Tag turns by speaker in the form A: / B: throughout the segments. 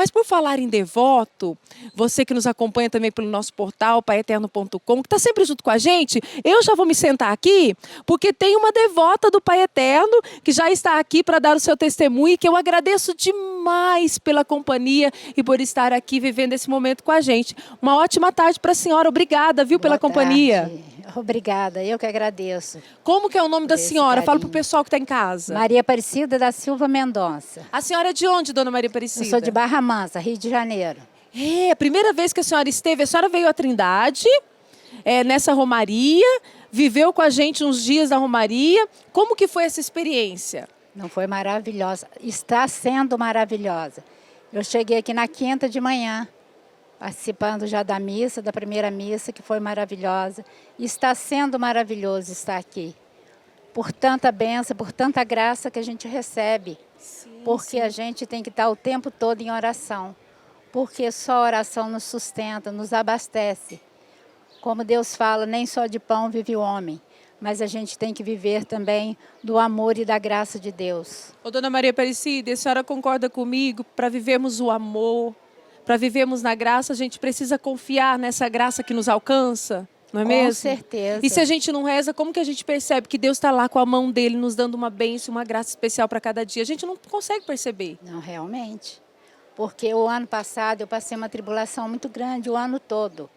A: Mas por falar em devoto, você que nos acompanha também pelo nosso portal, paieterno.com, que está sempre junto com a gente, eu já vou me sentar aqui, porque tem uma devota do Pai Eterno que já está aqui para dar o seu testemunho e que eu agradeço demais pela companhia e por estar aqui vivendo esse momento com a gente. Uma ótima tarde para a senhora. Obrigada, viu, pela companhia.
B: Obrigada, eu que agradeço.
A: Como que é o nome da senhora? Fala para o pessoal que está em casa.
B: Maria Aparecida da Silva Mendonça.
A: A senhora é de onde, dona Maria Aparecida?
B: Eu sou de Barra Mansa, Rio de Janeiro.
A: É, a primeira vez que a senhora veio à Trindade, nessa romaria, viveu com a gente uns dias da romaria. Como que foi essa experiência?
B: Não foi maravilhosa? Está sendo maravilhosa. Eu cheguei aqui na quinta de manhã, participando já da missa, da primeira missa, que foi maravilhosa. E está sendo maravilhoso estar aqui. Por tanta bênção, por tanta graça que a gente recebe. Sim, porque a gente tem que estar o tempo todo em oração. Porque só a oração nos sustenta, nos abastece. Como Deus fala, nem só de pão vive o homem. Mas a gente tem que viver também do amor e da graça de Deus.
A: Ô, dona Maria Aparecida, a senhora concorda comigo? Para vivermos o amor, para vivermos na graça, a gente precisa confiar nessa graça que nos alcança, não é mesmo?
B: Com certeza.
A: E se a gente não reza, como que a gente percebe que Deus está lá com a mão dele, nos dando uma bênção, uma graça especial para cada dia? A gente não consegue perceber.
B: Não, realmente. Porque o ano passado eu passei uma tribulação muito grande, o ano todo.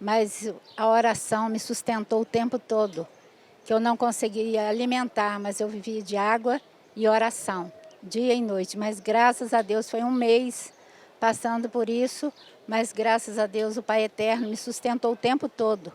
B: Mas a oração me sustentou o tempo todo. Que eu não conseguia alimentar, mas eu vivia de água e oração, dia e noite. Mas graças a Deus foi um mês passando por isso, mas graças a Deus o Pai Eterno me sustentou o tempo todo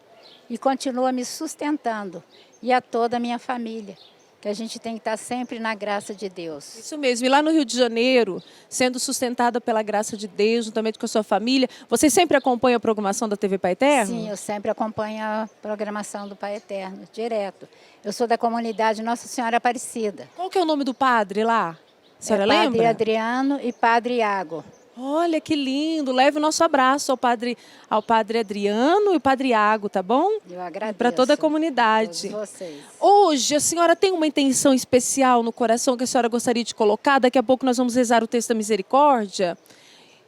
B: e continua me sustentando, e a toda a minha família, que a gente tem que estar sempre na graça de Deus.
A: Isso mesmo. E lá no Rio de Janeiro, sendo sustentada pela graça de Deus, juntamente com a sua família, você sempre acompanha a programação da TV Pai Eterno?
B: Sim, eu sempre acompanho a programação do Pai Eterno, direto. Eu sou da comunidade Nossa Senhora Aparecida.
A: Qual que é o nome do padre lá? A senhora lembra?
B: Padre Adriano e Padre Iago.
A: Olha que lindo, leve o nosso abraço ao padre Adriano e o padre Iago, tá bom?
B: Eu agradeço.
A: Para toda a comunidade.
B: Todos vocês.
A: Hoje a senhora tem uma intenção especial no coração que a senhora gostaria de colocar? Daqui a pouco nós vamos rezar o texto da misericórdia.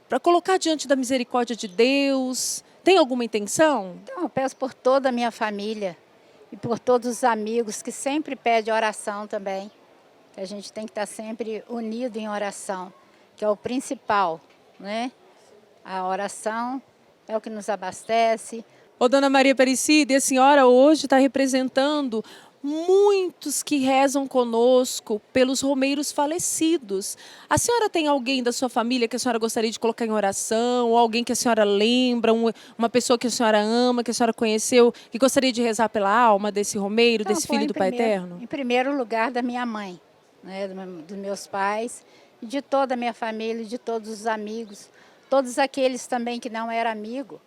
A: Para colocar diante da misericórdia de Deus. Tem alguma intenção?
B: Então, eu peço por toda a minha família e por todos os amigos que sempre pedem oração também. Que a gente tem que estar sempre unido em oração, que é o principal. Né? A oração é o que nos abastece.
A: Ô, dona Maria Aparecida, a senhora hoje está representando muitos que rezam conosco pelos romeiros falecidos. A senhora tem alguém da sua família que a senhora gostaria de colocar em oração? Ou alguém que a senhora lembra, uma pessoa que a senhora ama, que a senhora conheceu, que gostaria de rezar pela alma desse romeiro,
B: Então,
A: desse filho do Pai Eterno?
B: Em primeiro lugar, da minha mãe, né? Dos meus pais, e de toda a minha família, de todos os amigos, todos aqueles também que não eram amigos,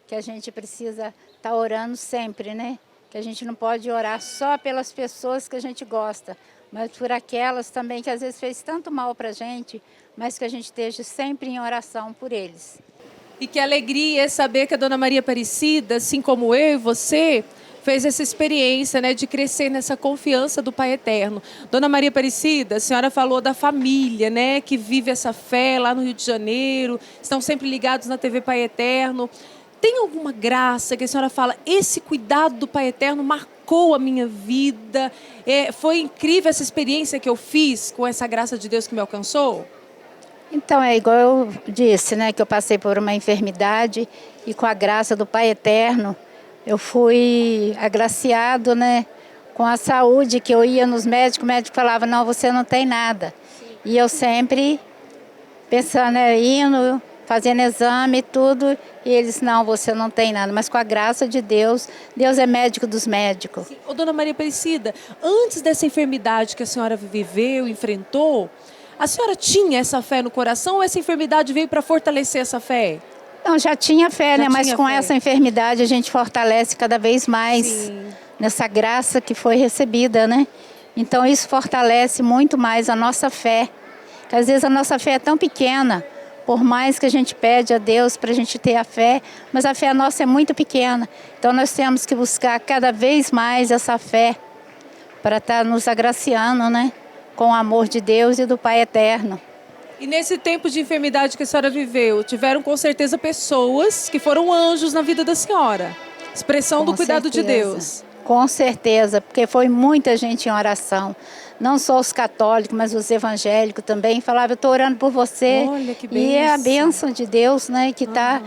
B: que a gente precisa estar orando sempre, né? Que a gente não pode orar só pelas pessoas que a gente gosta, mas por aquelas também que às vezes fez tanto mal para a gente, mas que a gente esteja sempre em oração por eles.
A: E que alegria é saber que a dona Maria Aparecida, assim como eu e você, fez essa experiência, né, de crescer nessa confiança do Pai Eterno. Dona Maria Aparecida, a senhora falou da família, né, que vive essa fé lá no Rio de Janeiro, estão sempre ligados na TV Pai Eterno. Tem alguma graça que a senhora fala, esse cuidado do Pai Eterno marcou a minha vida? Foi incrível essa experiência que eu fiz com essa graça de Deus que me alcançou?
B: Então, é igual eu disse, né, que eu passei por uma enfermidade e com a graça do Pai Eterno, eu fui agraciado, né, com a saúde, que eu ia nos médicos, o médico falava, não, você não tem nada. E eu sempre pensando, indo, fazendo exame e tudo, e eles, não, você não tem nada. Mas com a graça de Deus, Deus é médico dos médicos.
A: Sim. Ô, dona Maria Aparecida, antes dessa enfermidade que a senhora viveu, enfrentou, a senhora tinha essa fé no coração ou essa enfermidade veio para fortalecer essa fé?
B: Não, já tinha fé, né? Mas com essa enfermidade a gente fortalece cada vez mais. Sim. Nessa graça que foi recebida, né? Então isso fortalece muito mais a nossa fé. Porque às vezes a nossa fé é tão pequena, por mais que a gente pede a Deus para a gente ter a fé, mas a fé nossa é muito pequena. Então nós temos que buscar cada vez mais essa fé para estar nos agraciando, né? Com o amor de Deus e do Pai Eterno.
A: E nesse tempo de enfermidade que a senhora viveu, tiveram com certeza pessoas que foram anjos na vida da senhora. Expressão do cuidado de Deus.
B: Com certeza, porque foi muita gente em oração. Não só os católicos, mas os evangélicos também. Falavam, eu estou orando por você.
A: Olha que
B: E é a
A: bênção.
B: bênção de Deus, né, que está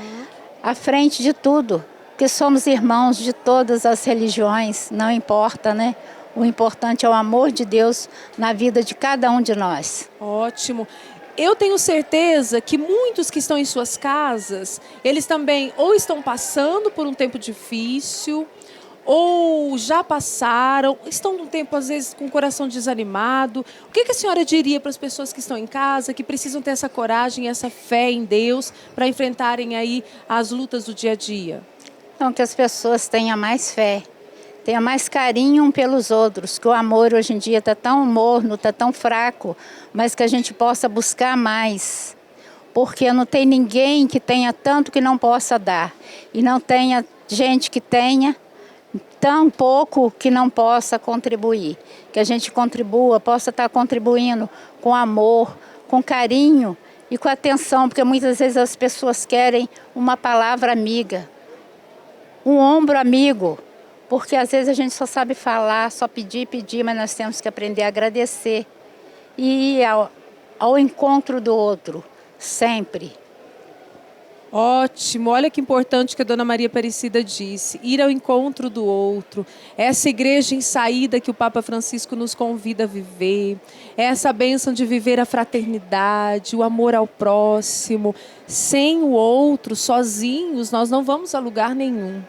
B: à frente de tudo. Porque somos irmãos de todas as religiões, não importa, né? O importante é o amor de Deus na vida de cada um de nós.
A: Ótimo. Eu tenho certeza que muitos que estão em suas casas, eles também ou estão passando por um tempo difícil, ou já passaram, estão num tempo, às vezes, com o coração desanimado. O que a senhora diria para as pessoas que estão em casa, que precisam ter essa coragem, essa fé em Deus, para enfrentarem aí as lutas do dia a dia?
B: Então, que as pessoas tenham mais fé, tenham mais carinho um pelos outros, que o amor hoje em dia está tão morno, está tão fraco, mas que a gente possa buscar mais, porque não tem ninguém que tenha tanto que não possa dar, e não tenha gente que tenha tão pouco que não possa contribuir, que a gente contribua, possa estar contribuindo com amor, com carinho e com atenção, porque muitas vezes as pessoas querem uma palavra amiga, um ombro amigo, porque às vezes a gente só sabe falar, só pedir, mas nós temos que aprender a agradecer e ir ao encontro do outro, sempre.
A: Ótimo, olha que importante que a Dona Maria Aparecida disse, ir ao encontro do outro, essa igreja em saída que o Papa Francisco nos convida a viver, essa bênção de viver a fraternidade, o amor ao próximo, sem o outro, sozinhos, nós não vamos a lugar nenhum.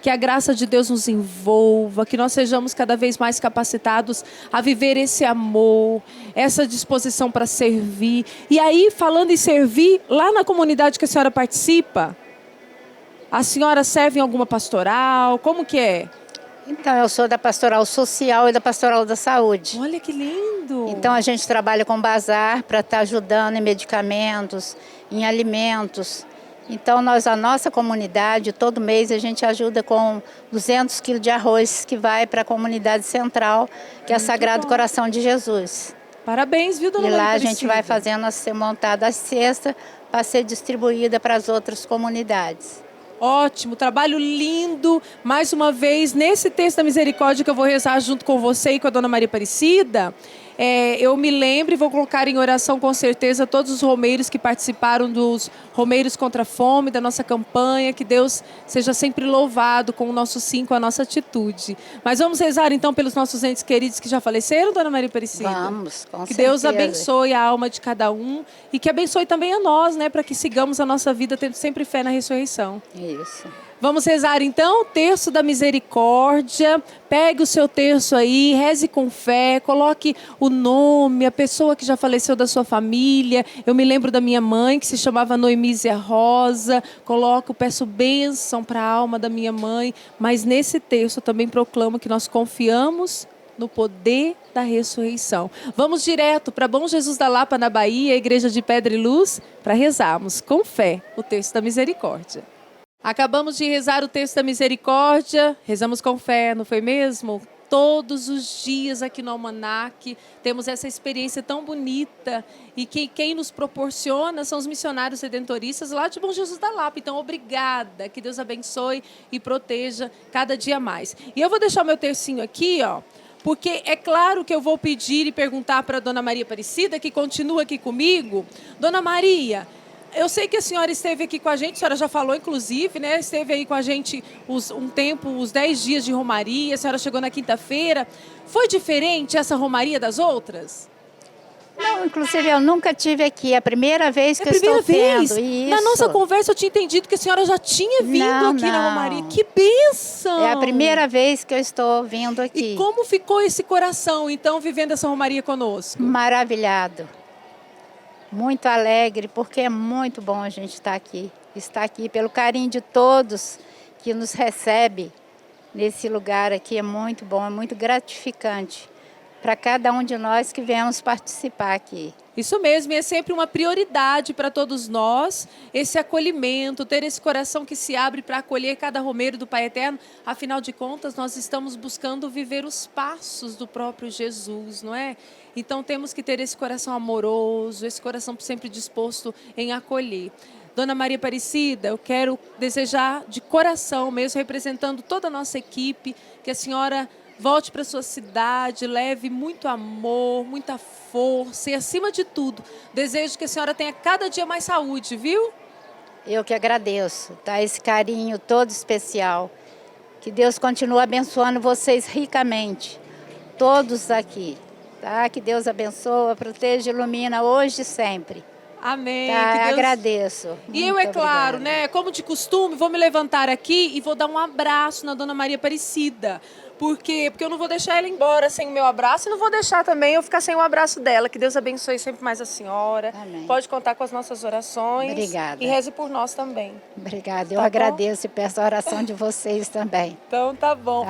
A: Que a graça de Deus nos envolva, que nós sejamos cada vez mais capacitados a viver esse amor, essa disposição para servir. E aí, falando em servir, lá na comunidade que a senhora participa, a senhora serve em alguma pastoral? Como que é?
B: Então, eu sou da pastoral social e da pastoral da saúde.
A: Olha que lindo!
B: Então, a gente trabalha com bazar para estar ajudando em medicamentos, em alimentos. Então, a nossa comunidade, todo mês a gente ajuda com 200 quilos de arroz que vai para a comunidade central, que é a Sagrado Coração de Jesus.
A: Parabéns, viu, Dona Maria
B: E lá a
A: Aparecida?
B: gente vai fazendo ser montada a cesta para ser distribuída para as outras comunidades.
A: Ótimo, trabalho lindo. Mais uma vez, nesse texto da misericórdia que eu vou rezar junto com você e com a Dona Maria Aparecida, eu me lembro e vou colocar em oração com certeza todos os romeiros que participaram dos Romeiros contra a Fome, da nossa campanha, que Deus seja sempre louvado com o nosso sim, com a nossa atitude. Mas vamos rezar então pelos nossos entes queridos que já faleceram, Dona Maria Aparecida?
B: Vamos, com
A: que
B: certeza.
A: Deus abençoe a alma de cada um e que abençoe também a nós, né, para que sigamos a nossa vida tendo sempre fé na ressurreição.
B: Isso.
A: Vamos rezar então o terço da misericórdia. Pegue o seu terço aí, reze com fé, coloque o nome, a pessoa que já faleceu da sua família. Eu me lembro da minha mãe, que se chamava Noemísia Rosa. Peço bênção para a alma da minha mãe. Mas nesse terço eu também proclamo que nós confiamos no poder da ressurreição. Vamos direto para Bom Jesus da Lapa, na Bahia, a Igreja de Pedra e Luz, para rezarmos com fé o terço da misericórdia. Acabamos de rezar o texto da misericórdia, rezamos com fé, não foi mesmo? Todos os dias aqui no Almanac temos essa experiência tão bonita e que quem nos proporciona são os missionários redentoristas lá de Bom Jesus da Lapa. Então, obrigada, que Deus abençoe e proteja cada dia mais. E eu vou deixar o meu tercinho aqui, ó, porque é claro que eu vou pedir e perguntar para a Dona Maria Aparecida, que continua aqui comigo. Dona Maria, eu sei que a senhora esteve aqui com a gente, a senhora já falou, inclusive, né? Esteve aí com a gente um tempo, os 10 dias de romaria, a senhora chegou na quinta-feira. Foi diferente essa romaria das outras?
B: Não, inclusive eu nunca tive aqui, é a primeira vez que eu estou tendo. Isso.
A: Na nossa conversa eu tinha entendido que a senhora já tinha vindo aqui na romaria. Que bênção!
B: É a primeira vez que eu estou vindo aqui.
A: E como ficou esse coração, então, vivendo essa romaria conosco?
B: Maravilhado. Muito alegre, porque é muito bom a gente estar aqui pelo carinho de todos que nos recebe nesse lugar aqui, é muito bom, é muito gratificante para cada um de nós que viemos participar aqui.
A: Isso mesmo, e é sempre uma prioridade para todos nós, esse acolhimento, ter esse coração que se abre para acolher cada romeiro do Pai Eterno. Afinal de contas, nós estamos buscando viver os passos do próprio Jesus, não é? Então temos que ter esse coração amoroso, esse coração sempre disposto em acolher. Dona Maria Aparecida, eu quero desejar de coração, mesmo representando toda a nossa equipe, que a senhora volte para a sua cidade, leve muito amor, muita força e, acima de tudo, desejo que a senhora tenha cada dia mais saúde, viu?
B: Eu que agradeço, tá? Esse carinho todo especial. Que Deus continue abençoando vocês ricamente, todos aqui, tá? Que Deus abençoe, proteja e ilumina hoje e sempre.
A: Amém.
B: Tá?
A: Que Deus...
B: Agradeço.
A: E eu,
B: Muito
A: é claro,
B: obrigada.
A: né, como de costume, vou me levantar aqui e vou dar um abraço na Dona Maria Aparecida. Por quê? Porque eu não vou deixar ela embora sem o meu abraço e não vou deixar também eu ficar sem o abraço dela. Que Deus abençoe sempre mais a senhora.
B: Amém.
A: Pode contar com as nossas orações.
B: Obrigada.
A: E reze por nós também.
B: Obrigada. Eu
A: Tá bom?
B: agradeço e peço a oração de vocês também.
A: Então tá bom.